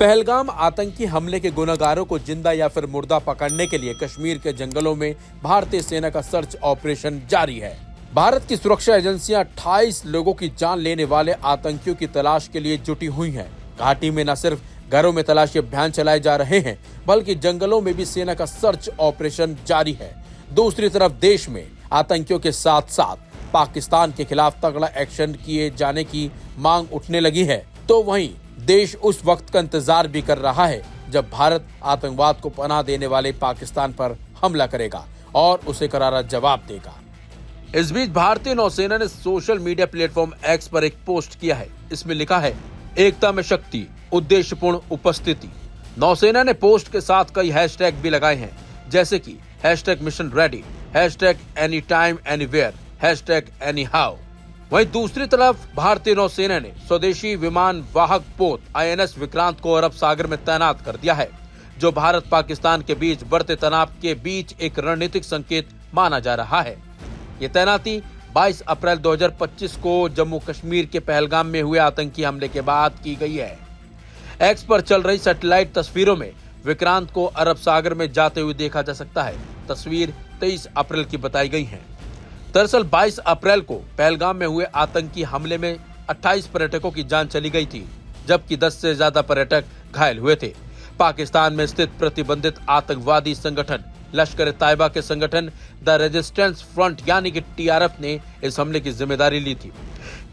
पहलगाम आतंकी हमले के गुनहगारों को जिंदा या फिर मुर्दा पकड़ने के लिए कश्मीर के जंगलों में भारतीय सेना का सर्च ऑपरेशन जारी है। भारत की सुरक्षा एजेंसियां 28 लोगों की जान लेने वाले आतंकियों की तलाश के लिए जुटी हुई हैं। घाटी में न सिर्फ घरों में तलाशी अभियान चलाए जा रहे हैं, बल्कि जंगलों में भी सेना का सर्च ऑपरेशन जारी है। दूसरी तरफ देश में आतंकियों के साथ साथ पाकिस्तान के खिलाफ तगड़ा एक्शन किए जाने की मांग उठने लगी है, तो वहीं देश उस वक्त का इंतजार भी कर रहा है जब भारत आतंकवाद को पनाह देने वाले पाकिस्तान पर हमला करेगा और उसे करारा जवाब देगा। इस बीच भारतीय नौसेना ने सोशल मीडिया प्लेटफॉर्म एक्स पर एक पोस्ट किया है। इसमें लिखा है, एकता में शक्ति, उद्देश्यपूर्ण उपस्थिति। नौसेना ने पोस्ट के साथ कई हैशटैग भी लगाए हैं, जैसे कि #mission ready, #anytime anywhere, #anyhow. वहीं दूसरी तरफ भारतीय नौसेना ने स्वदेशी विमान वाहक पोत INS विक्रांत को अरब सागर में तैनात कर दिया है, जो भारत पाकिस्तान के बीच बढ़ते तनाव के बीच एक रणनीतिक संकेत माना जा रहा है। ये तैनाती 22 अप्रैल 2025 को जम्मू कश्मीर के पहलगाम में हुए आतंकी हमले के बाद की गई है। एक्स पर चल रही सैटेलाइट तस्वीरों में विक्रांत को अरब सागर में जाते हुए देखा जा सकता है। तस्वीर 23 अप्रैल की बताई गई है। दरअसल 22 अप्रैल को पहलगाम में हुए आतंकी हमले में 28 पर्यटकों की जान चली गई थी, जबकि 10 से ज्यादा पर्यटक घायल हुए थे। पाकिस्तान में स्थित प्रतिबंधित आतंकवादी संगठन लश्कर-ए-तैयबा के संगठन द रेजिस्टेंस फ्रंट यानी कि TRF ने इस हमले की जिम्मेदारी ली थी,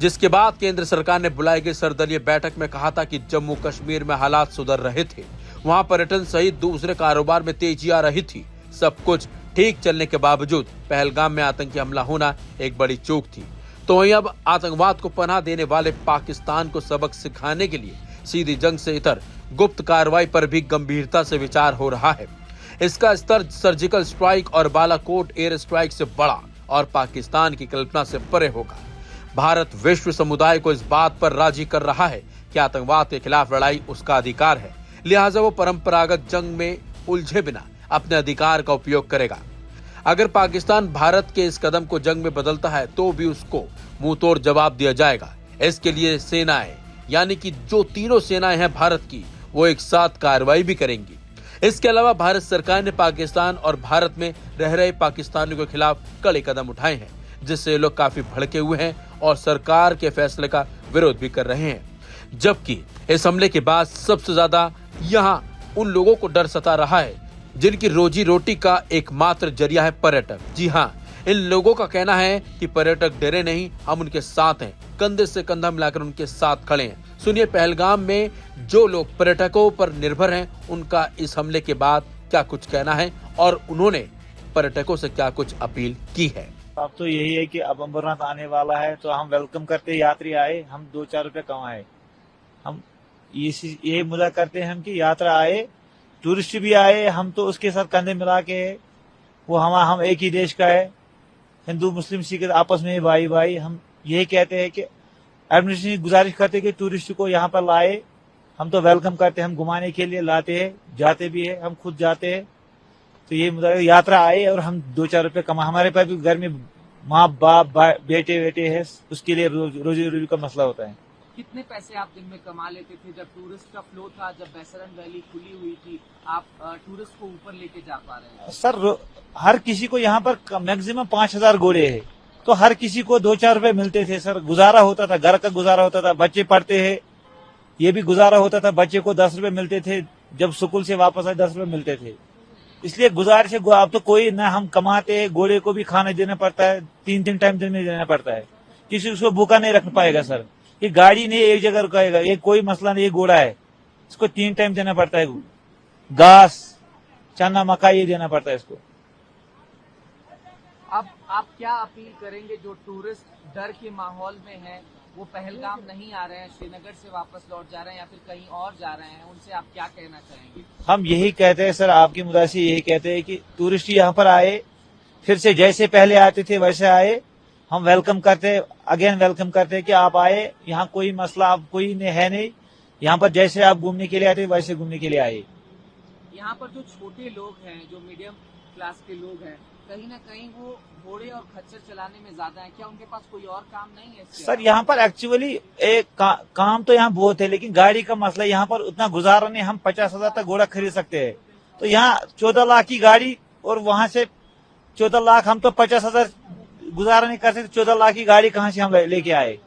जिसके बाद केंद्र सरकार ने बुलाई गई सर्वदलीय बैठक में कहा था कि जम्मू कश्मीर में हालात सुधर रहे थे, वहां पर्यटन सहित दूसरे कारोबार में तेजी आ रही थी। सब कुछ ठीक चलने के बावजूद पहलगाम में आतंकी हमला होना एक बड़ी चूक थी। तो वहीं अब आतंकवाद को पनाह देने वाले पाकिस्तान को सबक सिखाने के लिए सीधी जंग से इतर गुप्त कार्रवाई पर भी गंभीरता से विचार हो रहा है। इसका स्तर सर्जिकल स्ट्राइक और बालाकोट एयर स्ट्राइक से बड़ा और पाकिस्तान की कल्पना से परे होगा। भारत विश्व समुदाय को इस बात पर राजी कर रहा है कि आतंकवाद के खिलाफ लड़ाई उसका अधिकार है, लिहाजा वो परंपरागत जंग में उलझे बिना अपने अधिकार का उपयोग करेगा। अगर पाकिस्तान भारत के इस कदम को जंग में बदलता है तो भी उसको मुंह तोड़ जवाब दिया जाएगा। इसके लिए सेनाएं यानी कि जो तीनों सेनाएं हैं भारत की, वो एक साथ कार्रवाई भी करेंगी। इसके अलावा भारत सरकार ने पाकिस्तान और भारत में रह रहे पाकिस्तानियों के खिलाफ कड़े कदम उठाए हैं, जिससे लोग काफी भड़के हुए हैं और सरकार के फैसले का विरोध भी कर रहे हैं। जबकि इस हमले के बाद सबसे ज्यादा यहाँ उन लोगों को डर सता रहा है जिनकी रोजी रोटी का एकमात्र जरिया है पर्यटक। जी हाँ, इन लोगों का कहना है कि पर्यटक डरे नहीं, हम उनके साथ हैं, कंधे से कंधा मिलाकर उनके साथ खड़े हैं। सुनिए पहलगाम में जो लोग पर्यटकों पर निर्भर हैं, उनका इस हमले के बाद क्या कुछ कहना है और उन्होंने पर्यटकों से क्या कुछ अपील की है। अब तो यही है कि अब अमरनाथ आने वाला है, तो हम वेलकम करते यात्री आए, हम 2-4 रुपए कमाए। हम ये मुद्दा करते हैं हम कि यात्रा आए, टूरिस्ट भी आए, हम तो उसके साथ कंधे मिला के, वो हम एक ही देश का है, हिंदू मुस्लिम सिख आपस में भाई भाई। हम यही कहते हैं कि एडमिनिस्ट्रेशन गुजारिश करते हैं कि टूरिस्ट को यहाँ पर लाए। हम तो वेलकम करते हैं, हम घुमाने के लिए लाते हैं, जाते भी है, हम खुद जाते हैं। तो ये मुद्दा यात्रा आए और हम 2-4 रुपए कमा, हमारे पास भी घर में माँ बाप बेटे है, उसके लिए रोजी रोटी का मसला होता है। कितने पैसे आप दिन में कमा लेते थे जब टूरिस्ट का फ्लो था, जब बैसरन वैली खुली हुई थी, आप टूरिस्ट को ऊपर लेके जा पा रहे हैं? सर हर किसी को यहाँ पर मैक्सिमम 5000 घोड़े है, तो हर किसी को 2-4 रुपए मिलते थे सर। गुजारा होता था, घर का गुजारा होता था, बच्चे पढ़ते हैं, ये भी गुजारा होता था। बच्चे को 10 रुपए मिलते थे, जब स्कूल से वापस आए 10 रुपए मिलते थे। इसलिए गुजारिश है, अब तो कोई ना हम कमाते हैं, घोड़े को भी खाना देना पड़ता है, 3-3 टाइम दिन में देना पड़ता है। किसी उसको भूखा नहीं रख पाएगा सर। ये गाड़ी नहीं एक जगह रुकाएगा, ये कोई मसला नहीं, ये घोड़ा है, इसको 3 टाइम देना पड़ता है, घास चना मक्का ये देना पड़ता है इसको। अब आप क्या अपील करेंगे जो टूरिस्ट डर के माहौल में है, वो पहलगाम नहीं आ रहे हैं, श्रीनगर से वापस लौट जा रहे हैं या फिर कहीं और जा रहे हैं, उनसे आप क्या कहना चाहेंगे? हम यही कहते हैं सर, आपकी मुद्दा से यही कहते हैं कि टूरिस्ट यहाँ पर आए, फिर से जैसे पहले आते थे वैसे आए। हम वेलकम करते, अगेन वेलकम करते हैं कि आप आए, यहाँ कोई मसला आप कोई है नहीं, यहाँ पर जैसे आप घूमने के लिए आते वैसे घूमने के लिए आए। यहाँ पर जो छोटे लोग हैं, जो मीडियम क्लास के लोग हैं, कहीं ना कहीं वो घोड़े और खच्चर चलाने में ज्यादा है, क्या उनके पास कोई और काम नहीं है इसके सर अलावा? यहाँ पर एक्चुअली एक काम तो यहाँ बहुत है, लेकिन गाड़ी का मसला यहाँ पर उतना गुजारा नहीं। हम 50,000 तक घोड़ा खरीद सकते हैं, तो यहाँ 14 लाख की गाड़ी और वहां से 14 लाख, हम तो 50,000 गुजारा नहीं कर सकते। 14 लाख की गाड़ी कहाँ से हम लेके आए,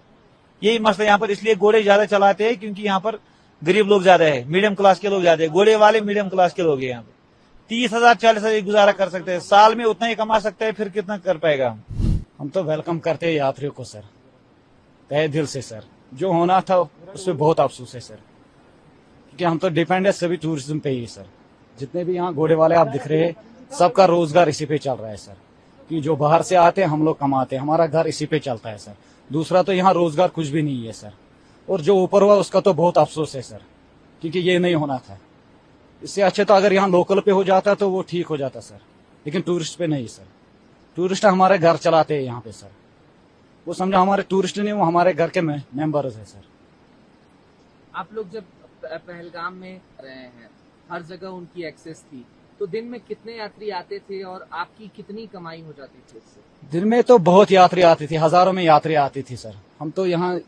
यही मसला यहाँ पर। इसलिए घोड़े ज्यादा चलाते हैं, क्योंकि यहाँ पर गरीब लोग ज्यादा है, मीडियम क्लास के लोग ज्यादा है। घोड़े वाले मीडियम क्लास के लोग हैं यहाँ पे। 30,000 40,000 गुजारा कर सकते हैं, साल में उतना ही कमा सकते हैं, फिर कितना कर पाएगा हम। हम तो वेलकम करते हैं यात्रियों को सर, तहे दिल से सर। जो होना था उसमें बहुत अफसोस है सर, क्योंकि हम तो डिपेंड है सभी टूरिज्म पे ही सर। जितने भी यहाँ घोड़े वाले आप दिख रहे हैं, सबका रोजगार इसी पे चल रहा है सर। कि जो बाहर से आते हैं, हम लोग कमाते हैं, हमारा घर इसी पे चलता है सर। दूसरा तो यहाँ रोजगार कुछ भी नहीं है सर। और जो ऊपर हुआ उसका तो बहुत अफसोस है सर, क्योंकि ये नहीं होना था। इससे अच्छे तो अगर यहाँ लोकल पे हो जाता तो वो ठीक हो जाता सर, लेकिन टूरिस्ट पे नहीं सर। टूरिस्ट हमारे घर चलाते हैं यहाँ पे सर। वो समझो हमारे टूरिस्ट नहीं, वो हमारे घर के मेंबर्स है सर। आप लोग जब पहलगाम में रहे हैं, हर जगह उनकी एक्सेस थी, तो दिन में कितने यात्री आते थे और आपकी कितनी कमाई हो जाती थी इससे? दिन में तो बहुत यात्री आती थी, हजारों में यात्री आती थी सर। हम तो यहाँ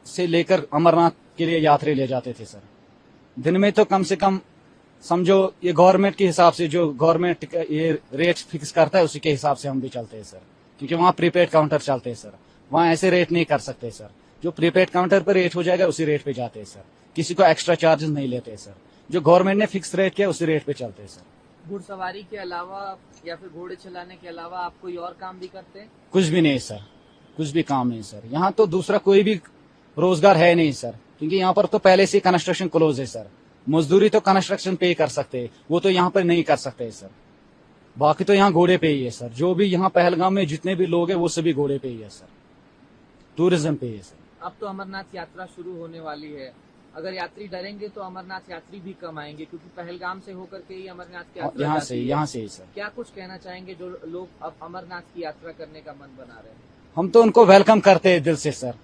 से लेकर अमरनाथ के लिए यात्री ले जाते थे सर। दिन में तो कम से कम समझो ये गवर्नमेंट के हिसाब से, जो गवर्नमेंट ये रेट फिक्स करता है उसी के हिसाब से हम भी चलते हैं सर। क्योंकि वहाँ प्रीपेड काउंटर चलते हैं सर, वहाँ ऐसे रेट नहीं कर सकते सर। जो प्रीपेड काउंटर पर रेट हो जाएगा उसी रेट पे जाते हैं सर, किसी को एक्स्ट्रा चार्जेस नहीं लेते सर। जो गवर्नमेंट ने फिक्स रेट किया उसी रेट पे चलते हैं सर। घुड़सवारी के अलावा या फिर घोड़े चलाने के अलावा आप कोई और काम भी करते हैं? कुछ भी नहीं सर, कुछ भी काम नहीं सर। यहाँ तो दूसरा कोई भी रोजगार है नहीं सर, क्योंकि यहाँ पर तो पहले से कंस्ट्रक्शन क्लोज है सर। मजदूरी तो कंस्ट्रक्शन पे ही कर सकते हैं, वो तो यहाँ पर नहीं कर सकते सर। बाकी तो यहाँ घोड़े पे ही है सर। जो भी यहाँ पहलगाम में जितने भी लोग हैं वो सभी घोड़े पे ही है सर, टूरिज्म पे ही है सर। अब तो अमरनाथ यात्रा शुरू होने वाली है, अगर यात्री डरेंगे तो अमरनाथ यात्री भी कम आएंगे, क्योंकि पहलगाम से होकर के ही अमरनाथ की यात्रा यहाँ जाती है। यहाँ से ही सर। क्या कुछ कहना चाहेंगे जो लोग अब अमरनाथ की यात्रा करने का मन बना रहे हैं? हम तो उनको वेलकम करते हैं दिल से सर।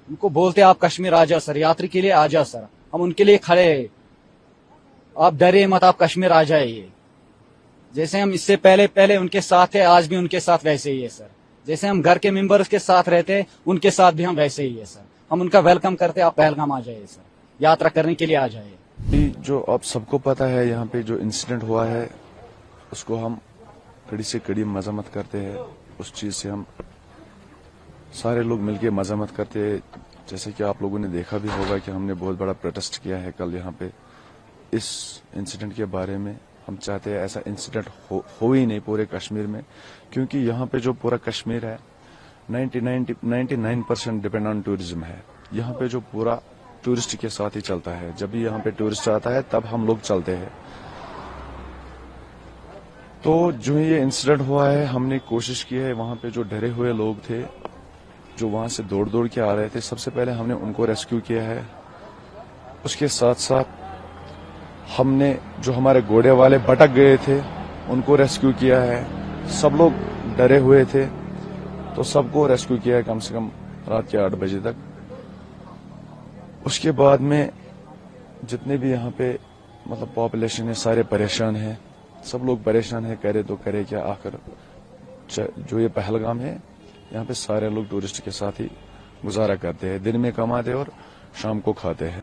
उनको बोलते हैं आप कश्मीर आ जाओ सर, यात्री के लिए आ जाओ सर। हम उनके लिए खड़े हैं, आप डरे मत, आप कश्मीर आ जाइए। जैसे हम इससे पहले उनके साथ थे, आज भी उनके साथ वैसे ही है सर। जैसे हम घर के मेंबर्स के साथ रहते हैं, उनके साथ भी हम वैसे ही है सर। हम उनका वेलकम करते हैं, आप पहलगाम आ जाइए सर, यात्रा करने के लिए आ जाइए। जो आप सबको पता है, यहाँ पे जो इंसिडेंट हुआ है उसको हम कड़ी से कड़ी मजम्मत करते हैं। उस चीज से हम सारे लोग मिलके मजम्मत करते हैं। जैसे कि आप लोगों ने देखा भी होगा कि हमने बहुत बड़ा प्रोटेस्ट किया है कल यहाँ पे इस इंसिडेंट के बारे में। हम चाहते हैं ऐसा इंसिडेंट हो ही नहीं पूरे कश्मीर में, क्योंकि यहाँ पे जो पूरा कश्मीर है 99% डिपेंड ऑन टूरिज्म है। यहाँ पे जो पूरा टूरिस्ट के साथ ही चलता है। जब भी यहाँ पे टूरिस्ट आता है तब हम लोग चलते हैं। तो जो ये इंसिडेंट हुआ है, हमने कोशिश की है, वहां पे जो डरे हुए लोग थे जो वहां से दौड़ दौड़ के आ रहे थे, सबसे पहले हमने उनको रेस्क्यू किया है। उसके साथ साथ हमने जो हमारे घोड़े वाले भटक गए थे उनको रेस्क्यू किया है। सब लोग डरे हुए थे तो सबको रेस्क्यू किया है कम से कम रात के 8 बजे तक। उसके बाद में जितने भी यहाँ पे मतलब पॉपुलेशन है, सारे परेशान हैं। सब लोग परेशान है, करे तो करे क्या। आखिर जो ये पहलगाम है, यहाँ पे सारे लोग टूरिस्ट के साथ ही गुजारा करते हैं। दिन में कमाते और शाम को खाते हैं।